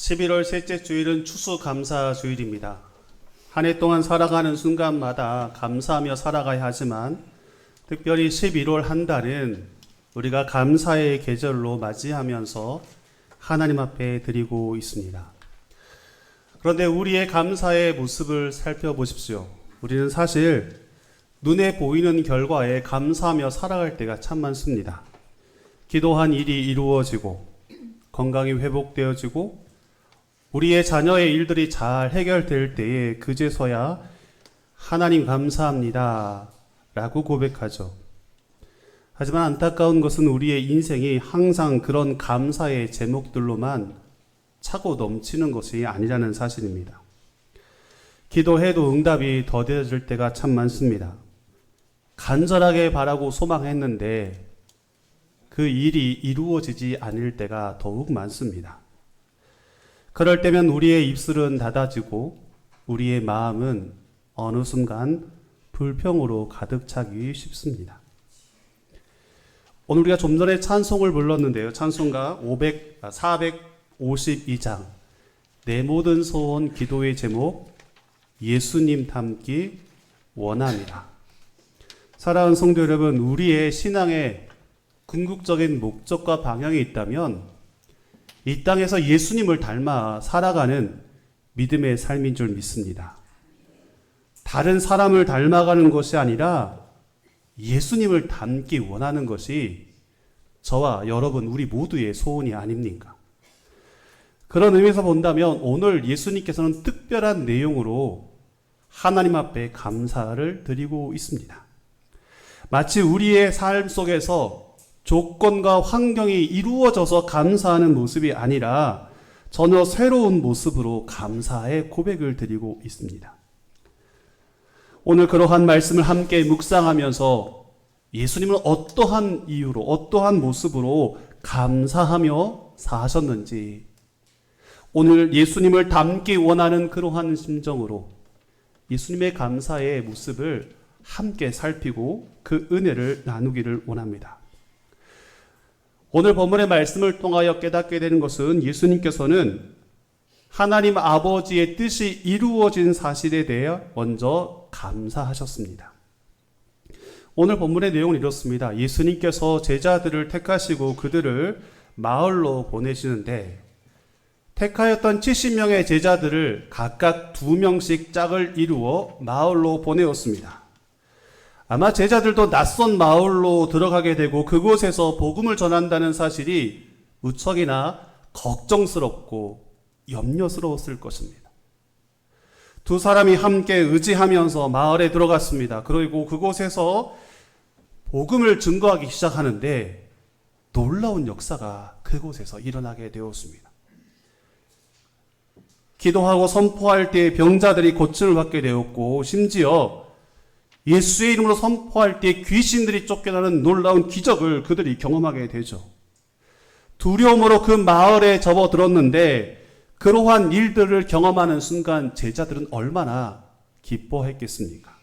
11월 셋째 주일은 추수감사주일입니다. 한 해 동안 살아가는 순간마다 감사하며 살아가야 하지만 특별히 11월 한 달은 우리가 감사의 계절로 맞이하면서 하나님 앞에 드리고 있습니다. 그런데 우리의 감사의 모습을 살펴보십시오. 우리는 사실 눈에 보이는 결과에 감사하며 살아갈 때가 참 많습니다. 기도한 일이 이루어지고 건강이 회복되어지고 우리의 자녀의 일들이 잘 해결될 때에 그제서야 하나님 감사합니다 라고 고백하죠. 하지만 안타까운 것은 우리의 인생이 항상 그런 감사의 제목들로만 차고 넘치는 것이 아니라는 사실입니다. 기도해도 응답이 더뎌질 때가 참 많습니다. 간절하게 바라고 소망했는데 그 일이 이루어지지 않을 때가 더욱 많습니다. 그럴 때면 우리의 입술은 닫아지고 우리의 마음은 어느 순간 불평으로 가득 차기 쉽습니다. 오늘 우리가 좀 전에 찬송을 불렀는데요. 찬송가 452장 내 모든 소원 기도의 제목 예수님 닮기 원합니다. 사랑하는 성도 여러분, 우리의 신앙의 궁극적인 목적과 방향이 있다면 이 땅에서 예수님을 닮아 살아가는 믿음의 삶인 줄 믿습니다. 다른 사람을 닮아가는 것이 아니라 예수님을 닮기 원하는 것이 저와 여러분 우리 모두의 소원이 아닙니까? 그런 의미에서 본다면 오늘 예수님께서는 특별한 내용으로 하나님 앞에 감사를 드리고 있습니다. 마치 우리의 삶 속에서 조건과 환경이 이루어져서 감사하는 모습이 아니라 전혀 새로운 모습으로 감사의 고백을 드리고 있습니다. 오늘 그러한 말씀을 함께 묵상하면서 예수님은 어떠한 이유로 어떠한 모습으로 감사하며 사셨는지 오늘 예수님을 닮기 원하는 그러한 심정으로 예수님의 감사의 모습을 함께 살피고 그 은혜를 나누기를 원합니다. 오늘 본문의 말씀을 통하여 깨닫게 되는 것은 예수님께서는 하나님 아버지의 뜻이 이루어진 사실에 대해 먼저 감사하셨습니다. 오늘 본문의 내용은 이렇습니다. 예수님께서 제자들을 택하시고 그들을 마을로 보내시는데 택하였던 70명의 제자들을 각각 2명씩 짝을 이루어 마을로 보내었습니다. 아마 제자들도 낯선 마을로 들어가게 되고 그곳에서 복음을 전한다는 사실이 무척이나 걱정스럽고 염려스러웠을 것입니다. 두 사람이 함께 의지하면서 마을에 들어갔습니다. 그리고 그곳에서 복음을 증거하기 시작하는데 놀라운 역사가 그곳에서 일어나게 되었습니다. 기도하고 선포할 때 병자들이 고침을 받게 되었고 심지어 예수의 이름으로 선포할 때 귀신들이 쫓겨나는 놀라운 기적을 그들이 경험하게 되죠. 두려움으로 그 마을에 접어들었는데 그러한 일들을 경험하는 순간 제자들은 얼마나 기뻐했겠습니까?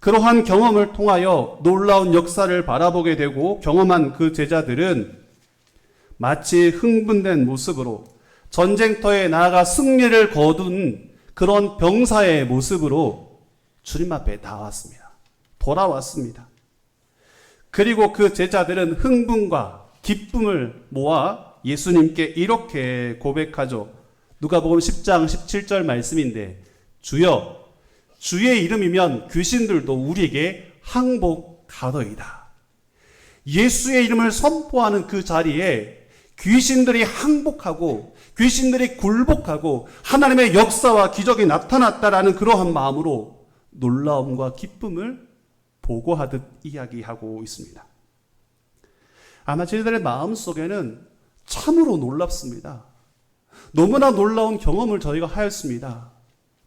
그러한 경험을 통하여 놀라운 역사를 바라보게 되고 경험한 그 제자들은 마치 흥분된 모습으로 전쟁터에 나아가 승리를 거둔 그런 병사의 모습으로 주님 앞에 나왔습니다. 돌아왔습니다. 그리고 그 제자들은 흥분과 기쁨을 모아 예수님께 이렇게 고백하죠. 누가복음 10장 17절 말씀인데 주여 주의 이름이면 귀신들도 우리에게 항복하더이다. 예수의 이름을 선포하는 그 자리에 귀신들이 항복하고 귀신들이 굴복하고 하나님의 역사와 기적이 나타났다라는 그러한 마음으로 놀라움과 기쁨을 보고하듯 이야기하고 있습니다. 아마 저희들의 마음속에는 참으로 놀랍습니다. 너무나 놀라운 경험을 저희가 하였습니다.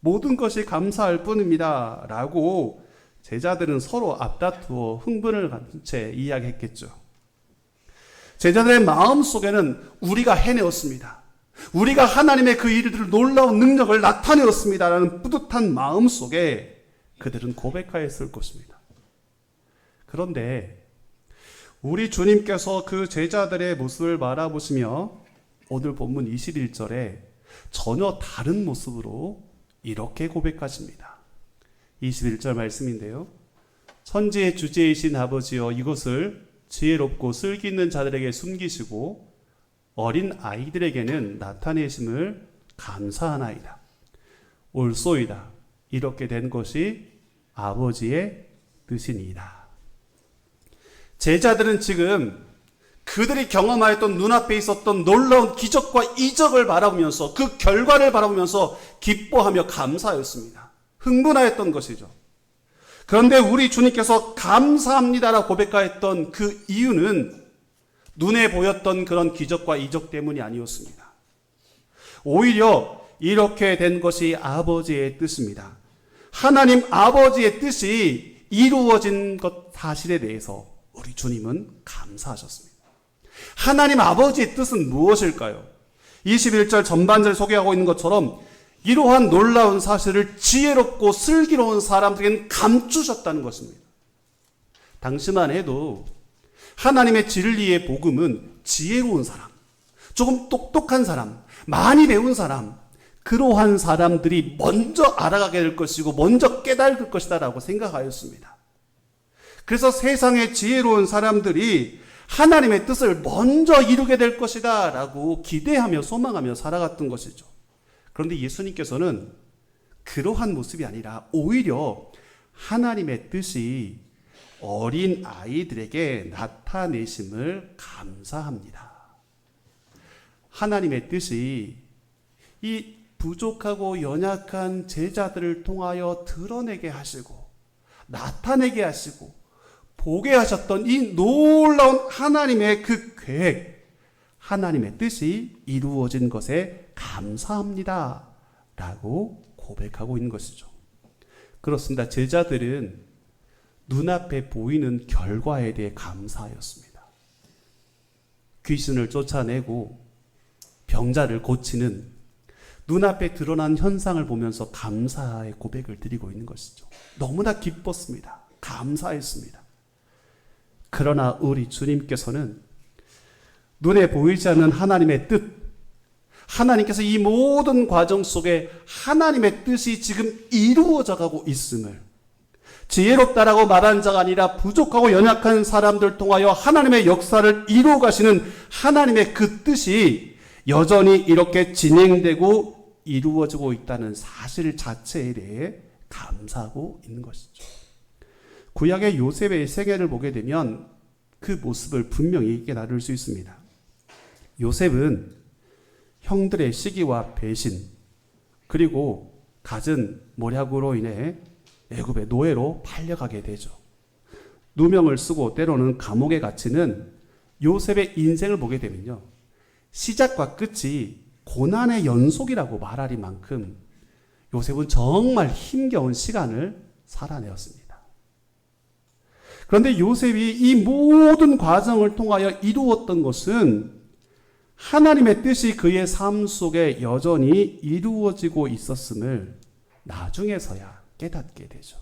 모든 것이 감사할 뿐입니다. 라고 제자들은 서로 앞다투어 흥분을 가진 채 이야기했겠죠. 제자들의 마음속에는 우리가 해내었습니다. 우리가 하나님의 그 일들을 놀라운 능력을 나타내었습니다. 라는 뿌듯한 마음 속에 그들은 고백하였을 것입니다. 그런데 우리 주님께서 그 제자들의 모습을 바라보시며 오늘 본문 21절에 전혀 다른 모습으로 이렇게 고백하십니다. 21절 말씀인데요. 천지의 주제이신 아버지여, 이것을 지혜롭고 슬기 있는 자들에게 숨기시고 어린 아이들에게는 나타내심을 감사하나이다. 옳소이다. 이렇게 된 것이 아버지의 뜻이니이다. 제자들은 지금 그들이 경험하였던 눈앞에 있었던 놀라운 기적과 이적을 바라보면서 그 결과를 바라보면서 기뻐하며 감사하였습니다. 흥분하였던 것이죠. 그런데 우리 주님께서 감사합니다라고 고백하였던 그 이유는 눈에 보였던 그런 기적과 이적 때문이 아니었습니다. 오히려 이렇게 된 것이 아버지의 뜻입니다. 하나님 아버지의 뜻이 이루어진 것 사실에 대해서 우리 주님은 감사하셨습니다. 하나님 아버지의 뜻은 무엇일까요? 21절 전반절 소개하고 있는 것처럼 이러한 놀라운 사실을 지혜롭고 슬기로운 사람들에게는 감추셨다는 것입니다. 당시만 해도 하나님의 진리의 복음은 지혜로운 사람, 조금 똑똑한 사람, 많이 배운 사람, 그러한 사람들이 먼저 알아가게 될 것이고 먼저 깨달을 것이다라고 생각하였습니다. 그래서 세상의 지혜로운 사람들이 하나님의 뜻을 먼저 이루게 될 것이다 라고 기대하며 소망하며 살아갔던 것이죠. 그런데 예수님께서는 그러한 모습이 아니라 오히려 하나님의 뜻이 어린 아이들에게 나타내심을 감사합니다. 하나님의 뜻이 이 부족하고 연약한 제자들을 통하여 드러내게 하시고 나타내게 하시고 보게 하셨던 이 놀라운 하나님의 그 계획, 하나님의 뜻이 이루어진 것에 감사합니다 라고 고백하고 있는 것이죠. 그렇습니다. 제자들은 눈앞에 보이는 결과에 대해 감사하였습니다. 귀신을 쫓아내고 병자를 고치는 눈앞에 드러난 현상을 보면서 감사의 고백을 드리고 있는 것이죠. 너무나 기뻤습니다. 감사했습니다. 그러나 우리 주님께서는 눈에 보이지 않는 하나님의 뜻, 하나님께서 이 모든 과정 속에 하나님의 뜻이 지금 이루어져 가고 있음을, 지혜롭다라고 말한 자가 아니라 부족하고 연약한 사람들 통하여 하나님의 역사를 이루어 가시는 하나님의 그 뜻이 여전히 이렇게 진행되고 이루어지고 있다는 사실 자체에 대해 감사하고 있는 것이죠. 구약의 요셉의 생애를 보게 되면 그 모습을 분명히 깨달을 수 있습니다. 요셉은 형들의 시기와 배신, 그리고 갖은 모략으로 인해 애굽의 노예로 팔려가게 되죠. 누명을 쓰고 때로는 감옥에 갇히는 요셉의 인생을 보게 되면요, 시작과 끝이 고난의 연속이라고 말하리만큼 요셉은 정말 힘겨운 시간을 살아내었습니다. 그런데 요셉이 이 모든 과정을 통하여 이루었던 것은 하나님의 뜻이 그의 삶 속에 여전히 이루어지고 있었음을 나중에서야 깨닫게 되죠.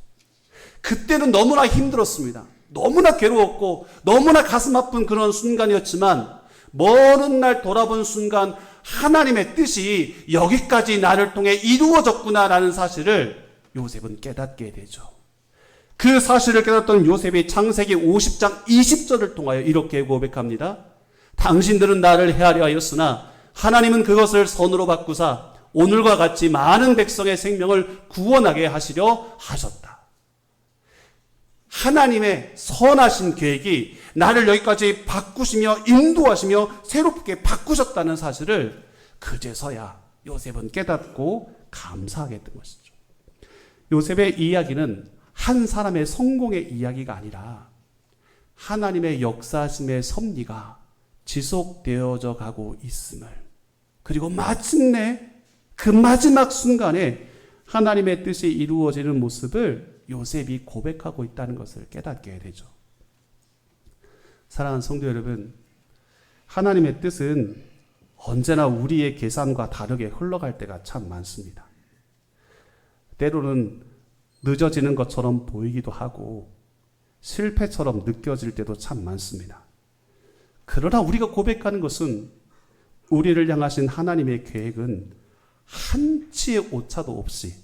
그때는 너무나 힘들었습니다. 너무나 괴로웠고 너무나 가슴 아픈 그런 순간이었지만 먼 날 돌아본 순간 하나님의 뜻이 여기까지 나를 통해 이루어졌구나라는 사실을 요셉은 깨닫게 되죠. 그 사실을 깨닫던 요셉이 창세기 50장 20절을 통하여 이렇게 고백합니다. 당신들은 나를 해하려 하였으나 하나님은 그것을 선으로 바꾸사 오늘과 같이 많은 백성의 생명을 구원하게 하시려 하셨다. 하나님의 선하신 계획이 나를 여기까지 바꾸시며 인도하시며 새롭게 바꾸셨다는 사실을 그제서야 요셉은 깨닫고 감사하게 된 것이죠. 요셉의 이야기는 한 사람의 성공의 이야기가 아니라 하나님의 역사심의 섭리가 지속되어져 가고 있음을, 그리고 마침내 그 마지막 순간에 하나님의 뜻이 이루어지는 모습을 요셉이 고백하고 있다는 것을 깨닫게 되죠. 사랑하는 성도 여러분, 하나님의 뜻은 언제나 우리의 계산과 다르게 흘러갈 때가 참 많습니다. 때로는 늦어지는 것처럼 보이기도 하고 실패처럼 느껴질 때도 참 많습니다. 그러나 우리가 고백하는 것은 우리를 향하신 하나님의 계획은 한치의 오차도 없이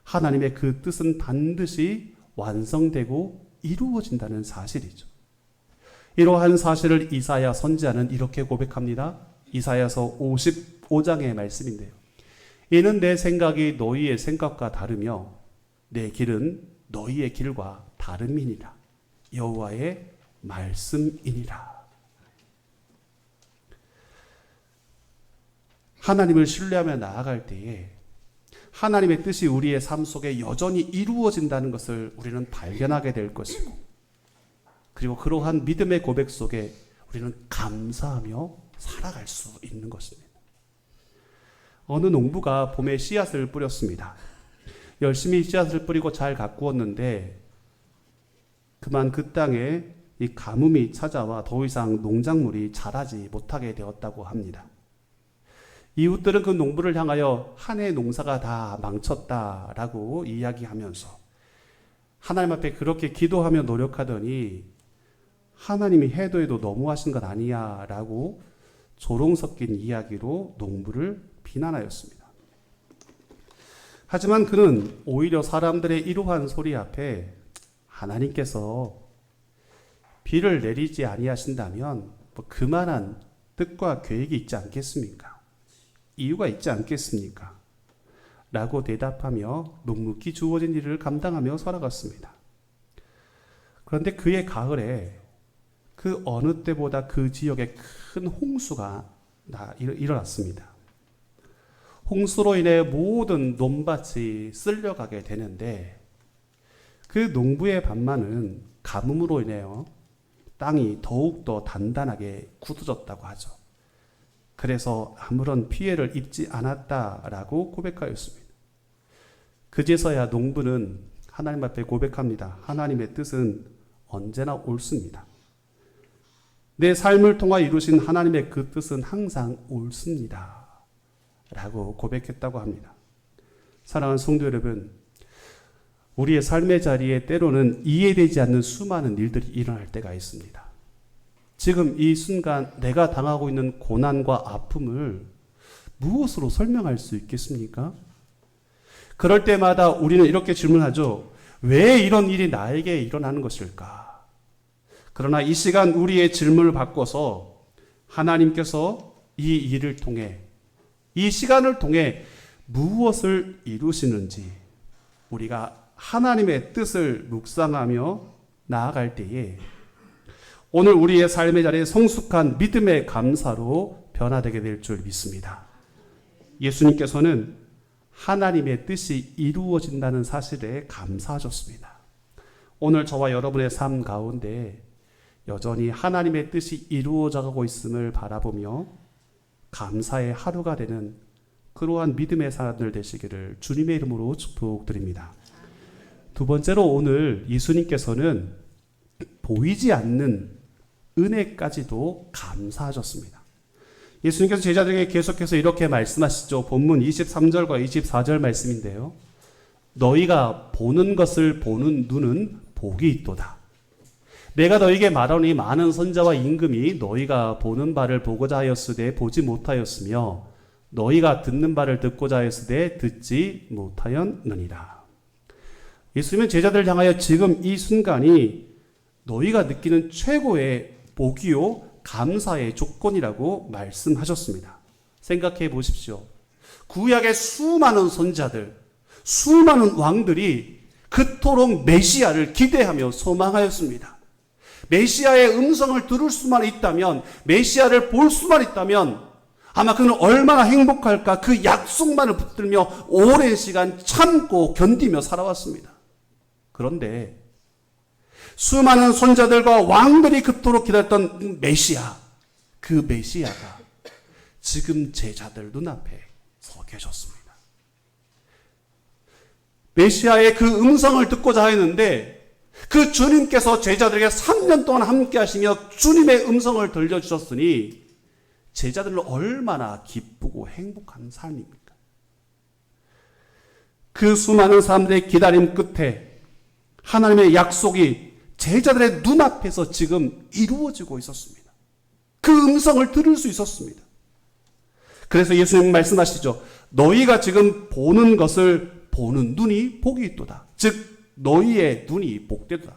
하나님의 그 뜻은 반드시 완성되고 이루어진다는 사실이죠. 이러한 사실을 이사야 선지자는 이렇게 고백합니다. 이사야서 55장의 말씀인데요. 이는 내 생각이 너희의 생각과 다르며 내 길은 너희의 길과 다름이니라. 여호와의 말씀이니라. 하나님을 신뢰하며 나아갈 때에 하나님의 뜻이 우리의 삶 속에 여전히 이루어진다는 것을 우리는 발견하게 될 것이고, 그리고 그러한 믿음의 고백 속에 우리는 감사하며 살아갈 수 있는 것입니다. 어느 농부가 봄에 씨앗을 뿌렸습니다. 열심히 씨앗을 뿌리고 잘 가꾸었는데 그만 그 땅에 이 가뭄이 찾아와 더 이상 농작물이 자라지 못하게 되었다고 합니다. 이웃들은 그 농부를 향하여 한 해 농사가 다 망쳤다라고 이야기하면서 하나님 앞에 그렇게 기도하며 노력하더니 하나님이 해도 너무하신 것 아니야 라고 조롱 섞인 이야기로 농부를 비난하였습니다. 하지만 그는 오히려 사람들의 이러한 소리 앞에 하나님께서 비를 내리지 아니하신다면 그만한 뜻과 계획이 있지 않겠습니까? 이유가 있지 않겠습니까? 라고 대답하며 묵묵히 주어진 일을 감당하며 살아갔습니다. 그런데 그의 가을에 그 어느 때보다 그 지역에 큰 홍수가 일어났습니다. 홍수로 인해 모든 논밭이 쓸려가게 되는데 그 농부의 반만은 가뭄으로 인해요 땅이 더욱더 단단하게 굳어졌다고 하죠. 그래서 아무런 피해를 입지 않았다라고 고백하였습니다. 그제서야 농부는 하나님 앞에 고백합니다. 하나님의 뜻은 언제나 옳습니다. 내 삶을 통하 이루신 하나님의 그 뜻은 항상 옳습니다. 라고 고백했다고 합니다. 사랑하는 성도 여러분, 우리의 삶의 자리에 때로는 이해되지 않는 수많은 일들이 일어날 때가 있습니다. 지금 이 순간 내가 당하고 있는 고난과 아픔을 무엇으로 설명할 수 있겠습니까? 그럴 때마다 우리는 이렇게 질문하죠. 왜 이런 일이 나에게 일어나는 것일까? 그러나 이 시간 우리의 질문을 바꿔서 하나님께서 이 일을 통해, 이 시간을 통해 무엇을 이루시는지 우리가 하나님의 뜻을 묵상하며 나아갈 때에 오늘 우리의 삶의 자리에 성숙한 믿음의 감사로 변화되게 될 줄 믿습니다. 예수님께서는 하나님의 뜻이 이루어진다는 사실에 감사하셨습니다. 오늘 저와 여러분의 삶 가운데 여전히 하나님의 뜻이 이루어져가고 있음을 바라보며 감사의 하루가 되는 그러한 믿음의 사람들 되시기를 주님의 이름으로 축복드립니다. 두 번째로 오늘 예수님께서는 보이지 않는 은혜까지도 감사하셨습니다. 예수님께서 제자들에게 계속해서 이렇게 말씀하시죠. 본문 23절과 24절 말씀인데요. 너희가 보는 것을 보는 눈은 복이 있도다. 내가 너희에게 말하노니 많은 선자와 임금이 너희가 보는 바를 보고자 하였으되 보지 못하였으며 너희가 듣는 바를 듣고자 하였으되 듣지 못하였느니라. 예수님은 제자들을 향하여 지금 이 순간이 너희가 느끼는 최고의 복이요 감사의 조건이라고 말씀하셨습니다. 생각해 보십시오. 구약의 수많은 선자들, 수많은 왕들이 그토록 메시아를 기대하며 소망하였습니다. 메시아의 음성을 들을 수만 있다면, 메시아를 볼 수만 있다면 아마 그는 얼마나 행복할까. 그 약속만을 붙들며 오랜 시간 참고 견디며 살아왔습니다. 그런데 수많은 선자들과 왕들이 그토록 기다렸던 메시아, 그 메시아가 지금 제자들 눈앞에 서 계셨습니다. 메시아의 그 음성을 듣고자 했는데 그 주님께서 제자들에게 3년 동안 함께 하시며 주님의 음성을 들려주셨으니 제자들은 얼마나 기쁘고 행복한 삶입니까? 그 수많은 사람들의 기다림 끝에 하나님의 약속이 제자들의 눈앞에서 지금 이루어지고 있었습니다. 그 음성을 들을 수 있었습니다. 그래서 예수님 말씀하시죠. 너희가 지금 보는 것을 보는 눈이 복이 있도다. 즉 너희의 눈이 복되도다.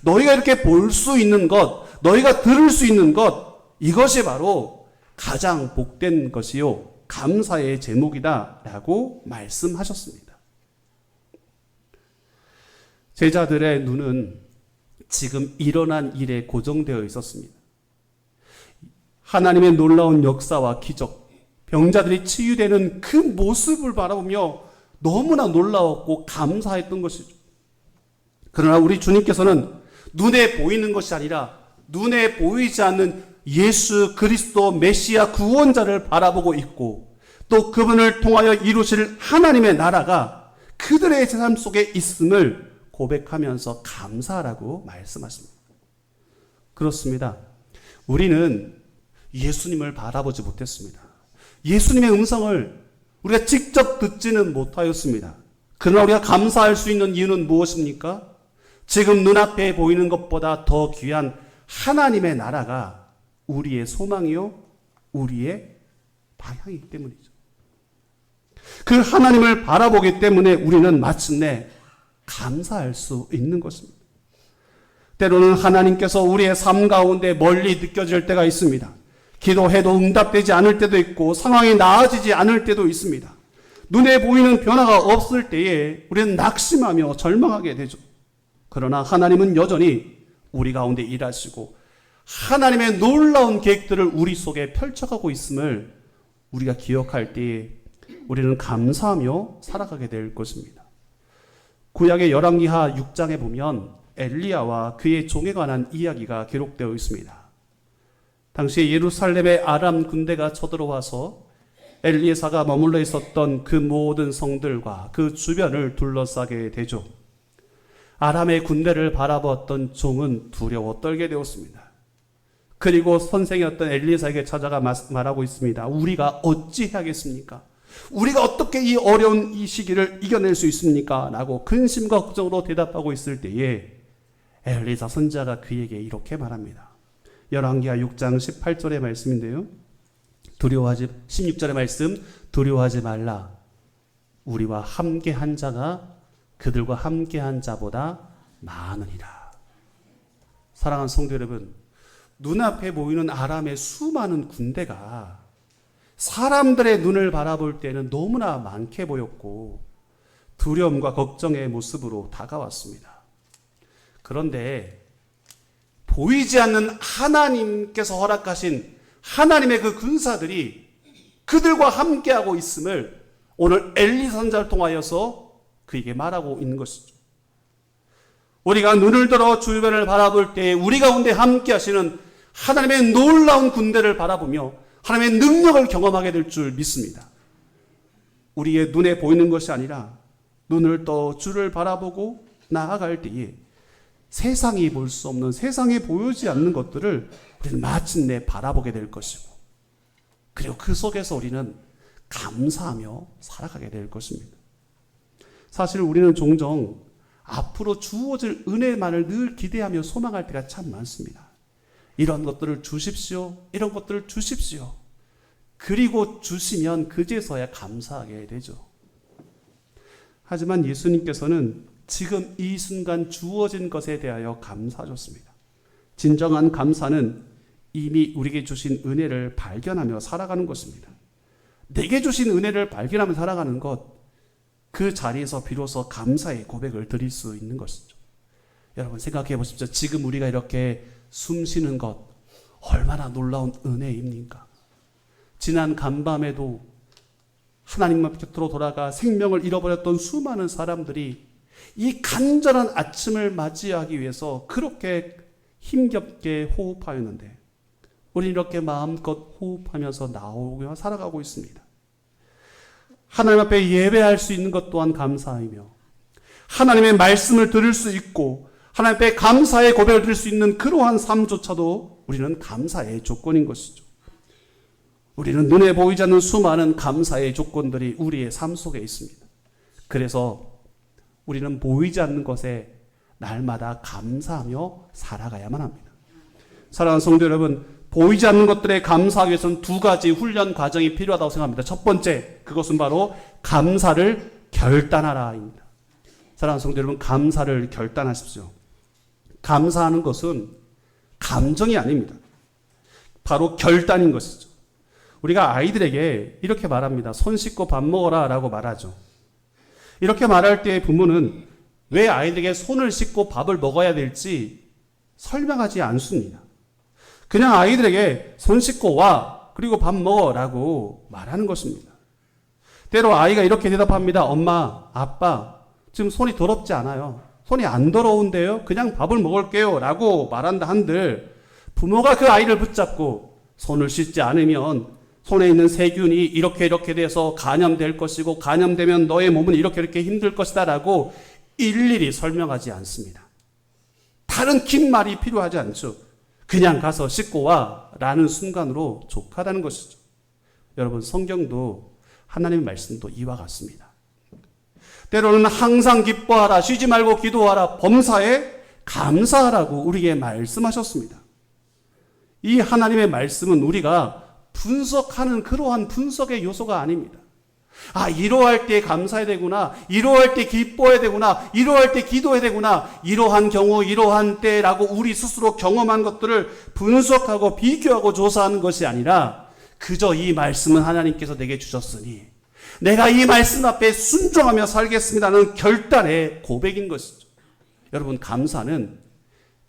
너희가 이렇게 볼 수 있는 것, 너희가 들을 수 있는 것, 이것이 바로 가장 복된 것이요 감사의 제목이다 라고 말씀하셨습니다. 제자들의 눈은 지금 일어난 일에 고정되어 있었습니다. 하나님의 놀라운 역사와 기적, 병자들이 치유되는 그 모습을 바라보며 너무나 놀라웠고 감사했던 것이죠. 그러나 우리 주님께서는 눈에 보이는 것이 아니라 눈에 보이지 않는 예수 그리스도 메시아 구원자를 바라보고 있고 또 그분을 통하여 이루실 하나님의 나라가 그들의 삶 속에 있음을 고백하면서 감사하라고 말씀하십니다. 그렇습니다. 우리는 예수님을 바라보지 못했습니다. 예수님의 음성을 우리가 직접 듣지는 못하였습니다. 그러나 우리가 감사할 수 있는 이유는 무엇입니까? 지금 눈앞에 보이는 것보다 더 귀한 하나님의 나라가 우리의 소망이요, 우리의 방향이기 때문이죠. 그 하나님을 바라보기 때문에 우리는 마침내 감사할 수 있는 것입니다. 때로는 하나님께서 우리의 삶 가운데 멀리 느껴질 때가 있습니다. 기도해도 응답되지 않을 때도 있고 상황이 나아지지 않을 때도 있습니다. 눈에 보이는 변화가 없을 때에 우리는 낙심하며 절망하게 되죠. 그러나 하나님은 여전히 우리 가운데 일하시고 하나님의 놀라운 계획들을 우리 속에 펼쳐가고 있음을 우리가 기억할 때에 우리는 감사하며 살아가게 될 것입니다. 구약의 열왕기하 6장에 보면 엘리야와 그의 종에 관한 이야기가 기록되어 있습니다. 당시 예루살렘의 아람 군대가 쳐들어와서 엘리야가 머물러 있었던 그 모든 성들과 그 주변을 둘러싸게 되죠. 아람의 군대를 바라보았던 종은 두려워 떨게 되었습니다. 그리고 선생이었던 엘리야에게 찾아가 말하고 있습니다. 우리가 어찌 해야겠습니까? 우리가 어떻게 이 어려운 이 시기를 이겨낼 수 있습니까? 라고 근심과 걱정으로 대답하고 있을 때에 엘리사 선지자가 그에게 이렇게 말합니다. 열왕기하 6장 18절의 말씀인데요. 16절의 말씀, 두려워하지 말라. 우리와 함께한 자가 그들과 함께한 자보다 많으니라. 사랑하는 성도 여러분, 눈앞에 보이는 아람의 수많은 군대가 사람들의 눈을 바라볼 때는 너무나 많게 보였고 두려움과 걱정의 모습으로 다가왔습니다. 그런데 보이지 않는 하나님께서 허락하신 하나님의 그 군사들이 그들과 함께하고 있음을 오늘 엘리 선지자를 통하여서 그에게 말하고 있는 것이죠. 우리가 눈을 들어 주변을 바라볼 때 우리 가운데 함께 하시는 하나님의 놀라운 군대를 바라보며 하나님의 능력을 경험하게 될 줄 믿습니다. 우리의 눈에 보이는 것이 아니라 눈을 떠 주를 바라보고 나아갈 때에 세상이 볼 수 없는, 세상에 보이지 않는 것들을 우리는 마침내 바라보게 될 것이고 그리고 그 속에서 우리는 감사하며 살아가게 될 것입니다. 사실 우리는 종종 앞으로 주어질 은혜만을 늘 기대하며 소망할 때가 참 많습니다. 이런 것들을 주십시오. 이런 것들을 주십시오. 그리고 주시면 그제서야 감사하게 되죠. 하지만 예수님께서는 지금 이 순간 주어진 것에 대하여 감사하셨습니다. 진정한 감사는 이미 우리에게 주신 은혜를 발견하며 살아가는 것입니다. 내게 주신 은혜를 발견하며 살아가는 것, 그 자리에서 비로소 감사의 고백을 드릴 수 있는 것이죠. 여러분 생각해 보십시오. 지금 우리가 이렇게 숨 쉬는 것 얼마나 놀라운 은혜입니까? 지난 간밤에도 하나님 곁으로 돌아가 생명을 잃어버렸던 수많은 사람들이 이 간절한 아침을 맞이하기 위해서 그렇게 힘겹게 호흡하였는데 우리는 이렇게 마음껏 호흡하면서 나오며 살아가고 있습니다. 하나님 앞에 예배할 수 있는 것 또한 감사이며 하나님의 말씀을 들을 수 있고 하나님 앞에 감사의 고백을 드릴 수 있는 그러한 삶조차도 우리는 감사의 조건인 것이죠. 우리는 눈에 보이지 않는 수많은 감사의 조건들이 우리의 삶 속에 있습니다. 그래서 우리는 보이지 않는 것에 날마다 감사하며 살아가야만 합니다. 사랑하는 성도 여러분, 보이지 않는 것들에 감사하기 위해서는 두 가지 훈련 과정이 필요하다고 생각합니다. 첫 번째, 그것은 바로 감사를 결단하라입니다. 사랑하는 성도 여러분, 감사를 결단하십시오. 감사하는 것은 감정이 아닙니다. 바로 결단인 것이죠. 우리가 아이들에게 이렇게 말합니다. 손 씻고 밥 먹어라 라고 말하죠. 이렇게 말할 때 부모는 왜 아이들에게 손을 씻고 밥을 먹어야 될지 설명하지 않습니다. 그냥 아이들에게 손 씻고 와, 그리고 밥 먹어 라고 말하는 것입니다. 때로 아이가 이렇게 대답합니다. 엄마, 아빠, 지금 손이 더럽지 않아요. 손이 안 더러운데요? 그냥 밥을 먹을게요 라고 말한다 한들 부모가 그 아이를 붙잡고 손을 씻지 않으면 손에 있는 세균이 이렇게 돼서 감염될 것이고 감염되면 너의 몸은 이렇게 힘들 것이다 라고 일일이 설명하지 않습니다. 다른 긴 말이 필요하지 않죠. 그냥 가서 씻고 와 라는 순간으로 족하다는 것이죠. 여러분, 성경도 하나님의 말씀도 이와 같습니다. 때로는 항상 기뻐하라, 쉬지 말고 기도하라, 범사에 감사하라고 우리에게 말씀하셨습니다. 이 하나님의 말씀은 우리가 분석하는 그러한 분석의 요소가 아닙니다. 아, 이러할 때 감사해야 되구나, 이러할 때 기뻐해야 되구나, 이러할 때 기도해야 되구나, 이러한 경우 이러한 때라고 우리 스스로 경험한 것들을 분석하고 비교하고 조사하는 것이 아니라 그저 이 말씀은 하나님께서 내게 주셨으니 내가 이 말씀 앞에 순종하며 살겠습니다는 결단의 고백인 것이죠. 여러분, 감사는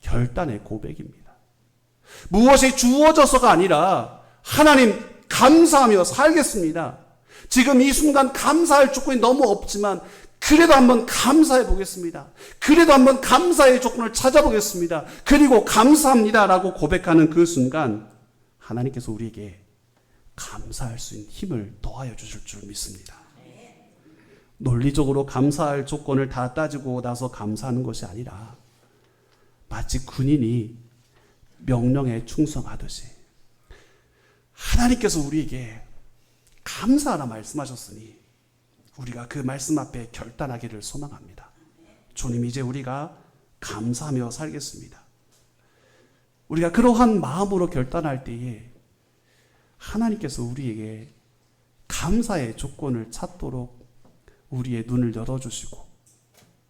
결단의 고백입니다. 무엇이 주어져서가 아니라 하나님 감사하며 살겠습니다. 지금 이 순간 감사할 조건이 너무 없지만 그래도 한번 감사해 보겠습니다. 그래도 한번 감사의 조건을 찾아보겠습니다. 그리고 감사합니다라고 고백하는 그 순간 하나님께서 우리에게 감사할 수 있는 힘을 더하여 주실 줄 믿습니다. 논리적으로 감사할 조건을 다 따지고 나서 감사하는 것이 아니라 마치 군인이 명령에 충성하듯이 하나님께서 우리에게 감사하라 말씀하셨으니 우리가 그 말씀 앞에 결단하기를 소망합니다. 주님, 이제 우리가 감사하며 살겠습니다. 우리가 그러한 마음으로 결단할 때에 하나님께서 우리에게 감사의 조건을 찾도록 우리의 눈을 열어주시고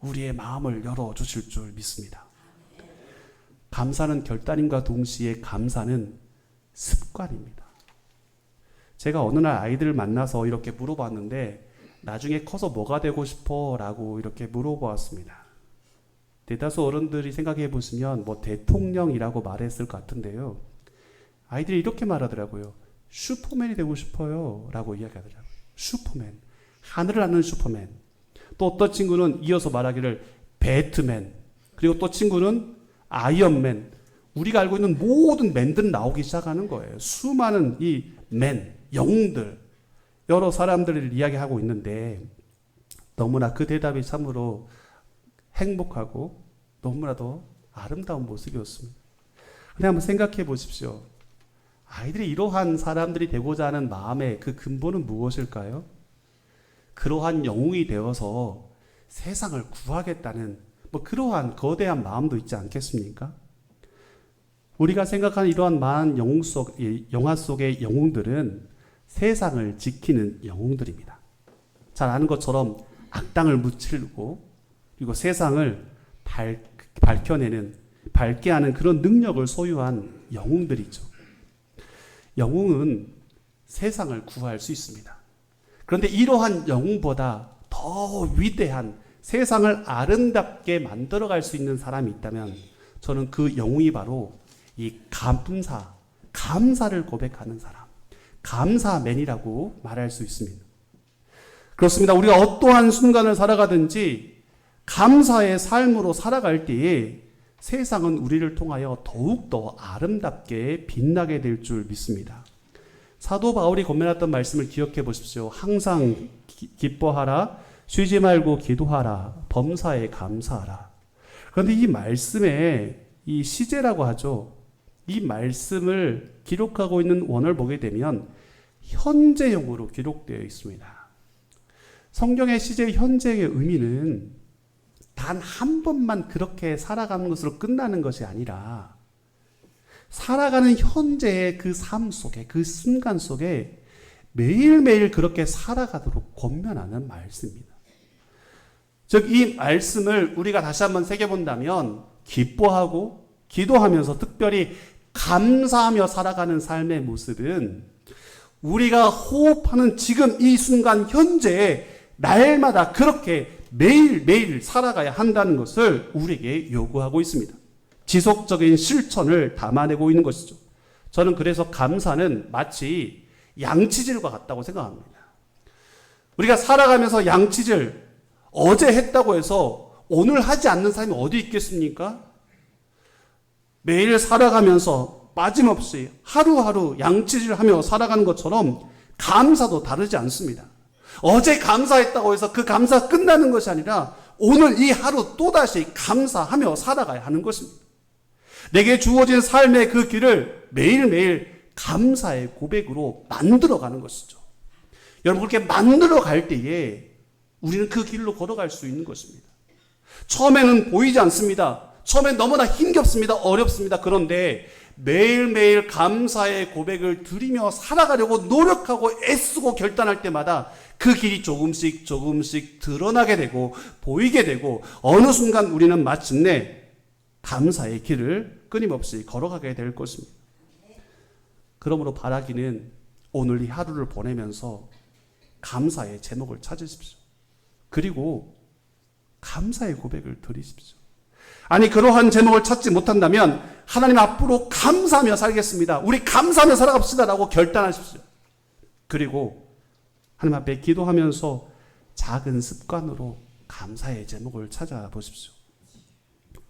우리의 마음을 열어주실 줄 믿습니다. 감사는 결단임과 동시에 감사는 습관입니다. 제가 어느 날 아이들을 만나서 이렇게 물어봤는데 나중에 커서 뭐가 되고 싶어? 라고 이렇게 물어보았습니다. 대다수 어른들이 생각해 보시면 뭐 대통령이라고 말했을 것 같은데요. 아이들이 이렇게 말하더라고요. 슈퍼맨이 되고 싶어요 라고 이야기하더라고요. 슈퍼맨, 하늘을 나는 슈퍼맨. 또 어떤 친구는 이어서 말하기를 배트맨, 그리고 또 친구는 아이언맨. 우리가 알고 있는 모든 맨들은 나오기 시작하는 거예요. 수많은 이 맨, 영웅들, 여러 사람들을 이야기하고 있는데 너무나 그 대답이 참으로 행복하고 너무나도 아름다운 모습이었습니다. 근데 한번 생각해 보십시오. 아이들이 이러한 사람들이 되고자 하는 마음의 그 근본은 무엇일까요? 그러한 영웅이 되어서 세상을 구하겠다는 그러한 거대한 마음도 있지 않겠습니까? 우리가 생각하는 이러한 많은 영화 속의 영웅들은 세상을 지키는 영웅들입니다. 잘 아는 것처럼 악당을 무찌르고 그리고 세상을 밝혀내는, 밝게 하는 그런 능력을 소유한 영웅들이죠. 영웅은 세상을 구할 수 있습니다. 그런데 이러한 영웅보다 더 위대한 세상을 아름답게 만들어갈 수 있는 사람이 있다면 저는 그 영웅이 바로 이 감사를 고백하는 사람, 감사맨이라고 말할 수 있습니다. 그렇습니다. 우리가 어떠한 순간을 살아가든지 감사의 삶으로 살아갈 때에 세상은 우리를 통하여 더욱더 아름답게 빛나게 될 줄 믿습니다. 사도 바울이 권면했던 말씀을 기억해 보십시오. 항상 기뻐하라, 쉬지 말고 기도하라, 범사에 감사하라. 그런데 이 말씀에 이 시제라고 하죠. 이 말씀을 기록하고 있는 원어를 보게 되면 현재형으로 기록되어 있습니다. 성경의 시제의 현재의 의미는 단 한 번만 그렇게 살아가는 것으로 끝나는 것이 아니라 살아가는 현재의 그 삶 속에, 그 순간 속에 매일매일 그렇게 살아가도록 권면하는 말씀입니다. 즉, 이 말씀을 우리가 다시 한번 새겨본다면 기뻐하고 기도하면서 특별히 감사하며 살아가는 삶의 모습은 우리가 호흡하는 지금 이 순간 현재에 날마다 그렇게 매일매일 살아가야 한다는 것을 우리에게 요구하고 있습니다. 지속적인 실천을 담아내고 있는 것이죠. 저는 그래서 감사는 마치 양치질과 같다고 생각합니다. 우리가 살아가면서 양치질 어제 했다고 해서 오늘 하지 않는 사람이 어디 있겠습니까? 매일 살아가면서 빠짐없이 하루하루 양치질하며 살아가는 것처럼 감사도 다르지 않습니다. 어제 감사했다고 해서 그 감사 끝나는 것이 아니라 오늘 이 하루 또다시 감사하며 살아가야 하는 것입니다. 내게 주어진 삶의 그 길을 매일매일 감사의 고백으로 만들어가는 것이죠. 여러분, 그렇게 만들어갈 때에 우리는 그 길로 걸어갈 수 있는 것입니다. 처음에는 보이지 않습니다. 처음엔 너무나 힘겹습니다. 어렵습니다. 그런데 매일매일 감사의 고백을 드리며 살아가려고 노력하고 애쓰고 결단할 때마다 그 길이 조금씩 조금씩 드러나게 되고 보이게 되고 어느 순간 우리는 마침내 감사의 길을 끊임없이 걸어가게 될 것입니다. 그러므로 바라기는 오늘 이 하루를 보내면서 감사의 제목을 찾으십시오. 그리고 감사의 고백을 드리십시오. 아니, 그러한 제목을 찾지 못한다면 하나님 앞으로 감사하며 살겠습니다. 우리 감사하며 살아갑시다라고 결단하십시오. 그리고 하나님 앞에 기도하면서 작은 습관으로 감사의 제목을 찾아보십시오.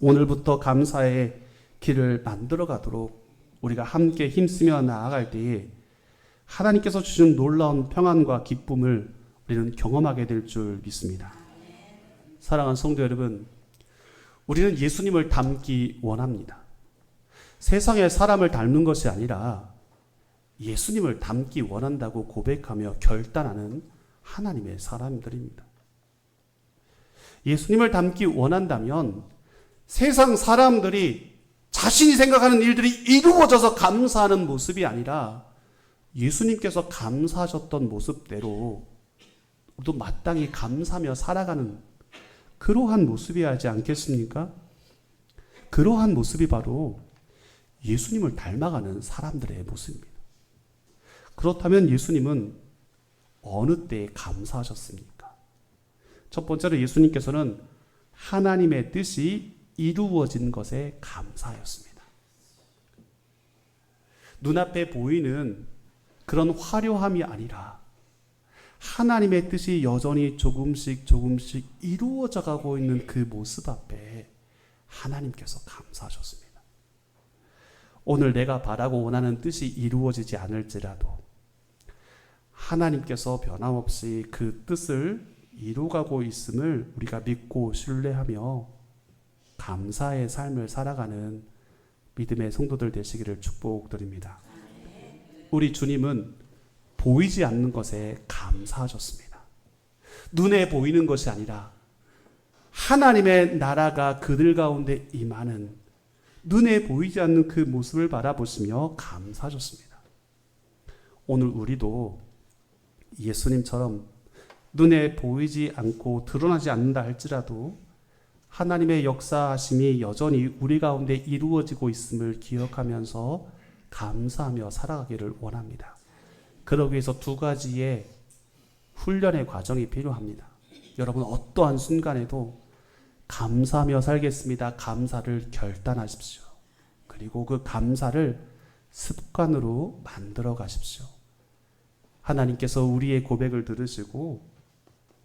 오늘부터 감사의 길을 만들어 가도록 우리가 함께 힘쓰며 나아갈 때에 하나님께서 주신 놀라운 평안과 기쁨을 우리는 경험하게 될 줄 믿습니다. 사랑하는 성도 여러분, 우리는 예수님을 닮기 원합니다. 세상의 사람을 닮는 것이 아니라 예수님을 닮기 원한다고 고백하며 결단하는 하나님의 사람들입니다. 예수님을 닮기 원한다면 세상 사람들이 자신이 생각하는 일들이 이루어져서 감사하는 모습이 아니라 예수님께서 감사하셨던 모습대로 또 마땅히 감사하며 살아가는 그러한 모습이어야지 않겠습니까? 그러한 모습이 바로 예수님을 닮아가는 사람들의 모습입니다. 그렇다면 예수님은 어느 때에 감사하셨습니까? 첫 번째로 예수님께서는 하나님의 뜻이 이루어진 것에 감사하였습니다. 눈앞에 보이는 그런 화려함이 아니라 하나님의 뜻이 여전히 조금씩 조금씩 이루어져 가고 있는 그 모습 앞에 하나님께서 감사하셨습니다. 오늘 내가 바라고 원하는 뜻이 이루어지지 않을지라도 하나님께서 변함없이 그 뜻을 이루어가고 있음을 우리가 믿고 신뢰하며 감사의 삶을 살아가는 믿음의 성도들 되시기를 축복드립니다. 우리 주님은 보이지 않는 것에 감사하셨습니다. 눈에 보이는 것이 아니라 하나님의 나라가 그들 가운데 임하는 눈에 보이지 않는 그 모습을 바라보시며 감사하셨습니다. 오늘 우리도 예수님처럼 눈에 보이지 않고 드러나지 않는다 할지라도 하나님의 역사하심이 여전히 우리 가운데 이루어지고 있음을 기억하면서 감사하며 살아가기를 원합니다. 그러기 위해서 두 가지의 훈련의 과정이 필요합니다. 여러분, 어떠한 순간에도 감사하며 살겠습니다. 감사를 결단하십시오. 그리고 그 감사를 습관으로 만들어 가십시오. 하나님께서 우리의 고백을 들으시고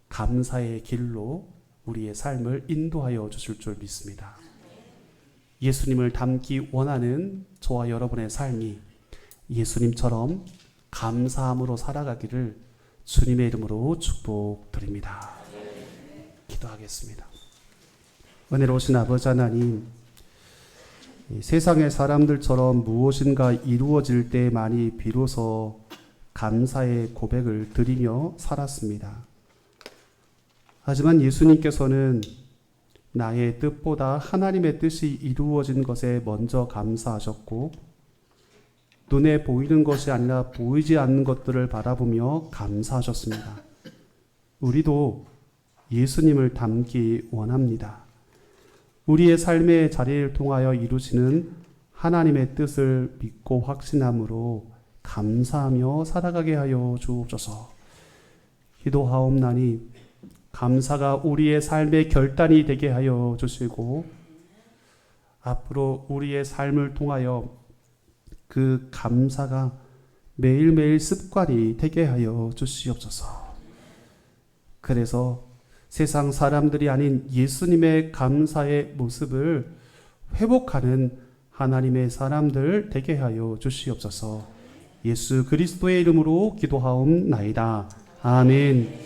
감사의 길로 우리의 삶을 인도하여 주실 줄 믿습니다. 예수님을 닮기 원하는 저와 여러분의 삶이 예수님처럼 감사함으로 살아가기를 주님의 이름으로 축복드립니다. 기도하겠습니다. 은혜로우신 아버지 하나님, 세상의 사람들처럼 무엇인가 이루어질 때만이 비로소 감사의 고백을 드리며 살았습니다. 하지만 예수님께서는 나의 뜻보다 하나님의 뜻이 이루어진 것에 먼저 감사하셨고 눈에 보이는 것이 아니라 보이지 않는 것들을 바라보며 감사하셨습니다. 우리도 예수님을 닮기 원합니다. 우리의 삶의 자리를 통하여 이루시는 하나님의 뜻을 믿고 확신함으로 감사하며 살아가게 하여 주옵소서. 기도하옵나니 감사가 우리의 삶의 결단이 되게 하여 주시고 앞으로 우리의 삶을 통하여 그 감사가 매일매일 습관이 되게 하여 주시옵소서. 그래서 세상 사람들이 아닌 예수님의 감사의 모습을 회복하는 하나님의 사람들 되게 하여 주시옵소서. 예수 그리스도의 이름으로 기도하옵나이다. 아멘.